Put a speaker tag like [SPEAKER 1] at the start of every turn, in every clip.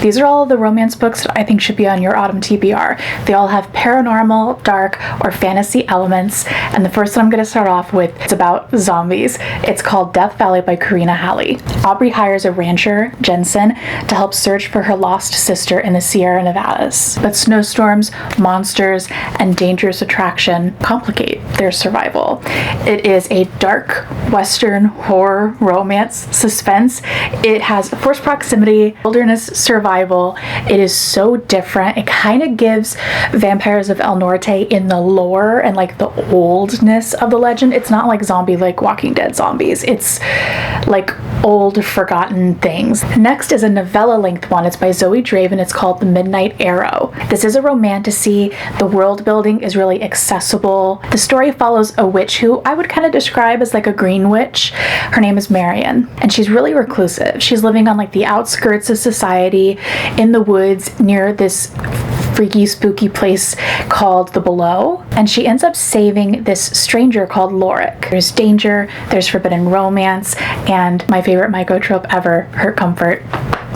[SPEAKER 1] These are all the romance books that I think should be on your autumn TBR. They all have paranormal, dark, or fantasy elements, and the first one I'm going to start off with is about zombies. It's called Death Valley by Karina Halley. Aubrey hires a rancher, Jensen, to help search for her lost sister in the Sierra Nevadas. But snowstorms, monsters, and dangerous attraction complicate their survival. It is a dark Western horror romance suspense. It has forced proximity, wilderness survival. It is so different. It kind of gives Vampires of El Norte in the lore and like the oldness of the legend. It's not like zombie like Walking Dead zombies. It's like old forgotten things. Next is a novella length one. It's by Zoe Draven. It's called The Midnight Arrow. This is a romantasy. The world building is really accessible. The story follows a witch who I would kind of describe as like a green witch. Her name is Marion, and she's really reclusive. She's living on like the outskirts of society in the woods near this freaky, spooky place called the Below, and she ends up saving this stranger called Lorik. There's danger, there's forbidden romance, and my favorite mycotrope ever, Hurt Comfort.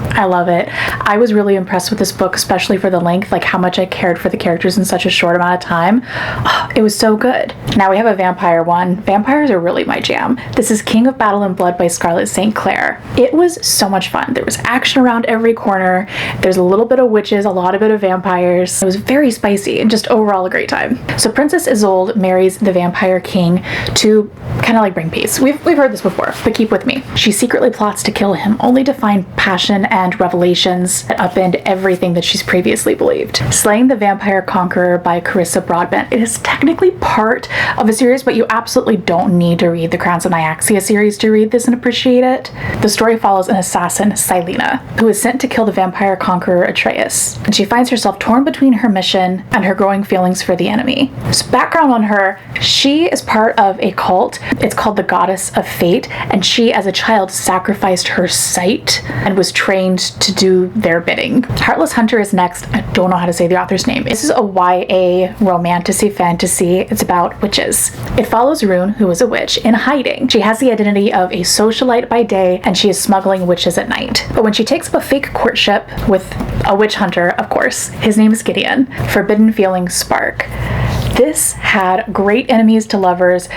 [SPEAKER 1] I love it. I was really impressed with this book, especially for the length, like how much I cared for the characters in such a short amount of time. Oh, it was so good. Now we have a vampire one. Vampires are really my jam. This is King of Battle and Blood by Scarlett St. Clair. It was so much fun. There was action around every corner. There's a little bit of witches, a lot of bit of vampires. It was very spicy and just overall a great time. So Princess Isolde marries the vampire king to kind of like bring peace. We've heard this before, but keep with me. She secretly plots to kill him, only to find passion and revelations that upend everything that she's previously believed. Slaying the Vampire Conqueror by Carissa Broadbent. It is technically part of a series, but you absolutely don't need to read the Crowns of Nyaxia series to read this and appreciate it. The story follows an assassin, Silena, who is sent to kill the Vampire Conqueror Atreus, and she finds herself torn between her mission and her growing feelings for the enemy. So background on her, she is part of a cult. It's called the Goddess of Fate, and she as a child sacrificed her sight and was trained to do their bidding. Heartless Hunter is next. I don't know how to say the author's name. This is a YA romantasy fantasy. It's about witches. It follows Rune, who is a witch, in hiding. She has the identity of a socialite by day, and she is smuggling witches at night. But when she takes up a fake courtship with a witch hunter, of course, his name is Gideon, forbidden feelings spark. This had great enemies to lovers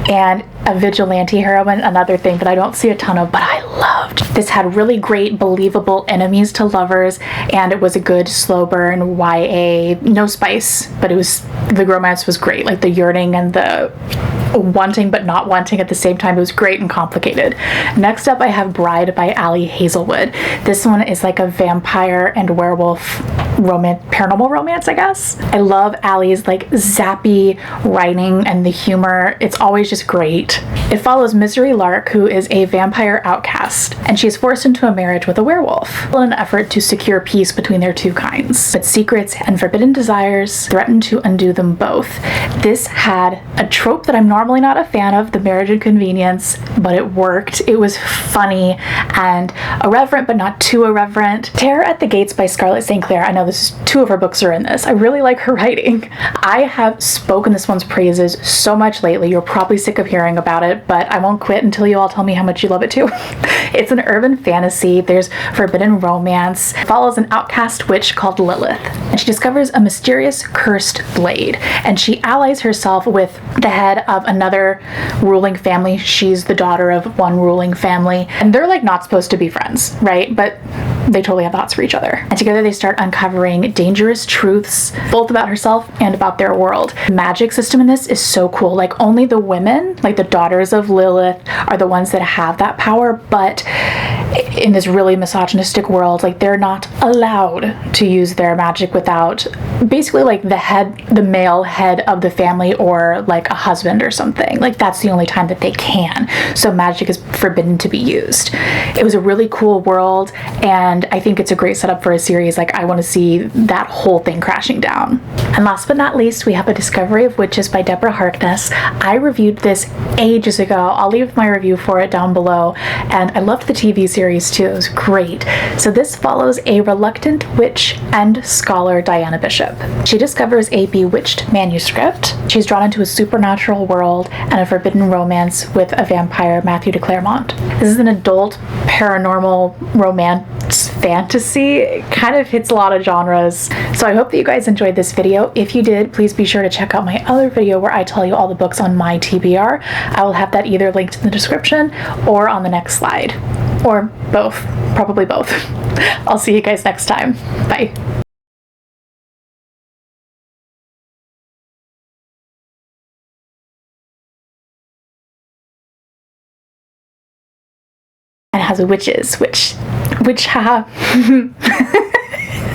[SPEAKER 1] and a vigilante heroine, another thing that I don't see a ton of, but I loved. This had really great, believable enemies to lovers, and it was a good slow burn YA, no spice, but it was, the romance was great, like the yearning and the wanting but not wanting at the same time. It was great and complicated. Next up, I have Bride by Ali Hazelwood. This one is like a vampire and werewolf romance, paranormal romance, I guess. I love Ali's like zappy writing and the humor. It's always just great. It follows Misery Lark, who is a vampire outcast, and she is forced into a marriage with a werewolf in an effort to secure peace between their two kinds. But secrets and forbidden desires threaten to undo them both. This had a trope that I'm normally not a fan of, the marriage and convenience, but it worked. It was funny and irreverent, but not too irreverent. Terror at the Gates by Scarlett St. Clair. I know this is, two of her books are in this. I really like her writing. I have spoken this one's praises so much lately. You're probably sick of hearing about it, but I won't quit until you all tell me how much you love it too. It's an urban fantasy. There's forbidden romance. It follows an outcast witch called Lilith, and she discovers a mysterious cursed blade, and she allies herself with the head of another ruling family. She's the daughter of one ruling family, and they're like not supposed to be friends, right? But they totally have thoughts for each other. And together they start uncovering dangerous truths, both about herself and about their world. The magic system in this is so cool. Like only the women, like the daughters of Lilith, are the ones that have that power, but in this really misogynistic world, like they're not allowed to use their magic without basically like the male head of the family or like a husband or something. Like that's the only time that they can. So magic is forbidden to be used. It was a really cool world, and I think it's a great setup for a series. Like I want to see that whole thing crashing down. And last but not least, we have A Discovery of Witches by Deborah Harkness. I reviewed this ages ago. I'll leave my review for it down below, and I loved the TV series too. It was great. So this follows a reluctant witch and scholar, Diana Bishop. She discovers a bewitched manuscript. She's drawn into a supernatural world and a forbidden romance with a vampire, Matthew de Clermont. This is an adult paranormal romance fantasy. It kind of hits a lot of genres. So I hope that you guys enjoyed this video. If you did, please be sure to check out my other video where I tell you all the books on my TBR. I will have that either linked in the description or on the next slide. Or both. Probably both. I'll see you guys next time. Bye. And it has witches, which haha.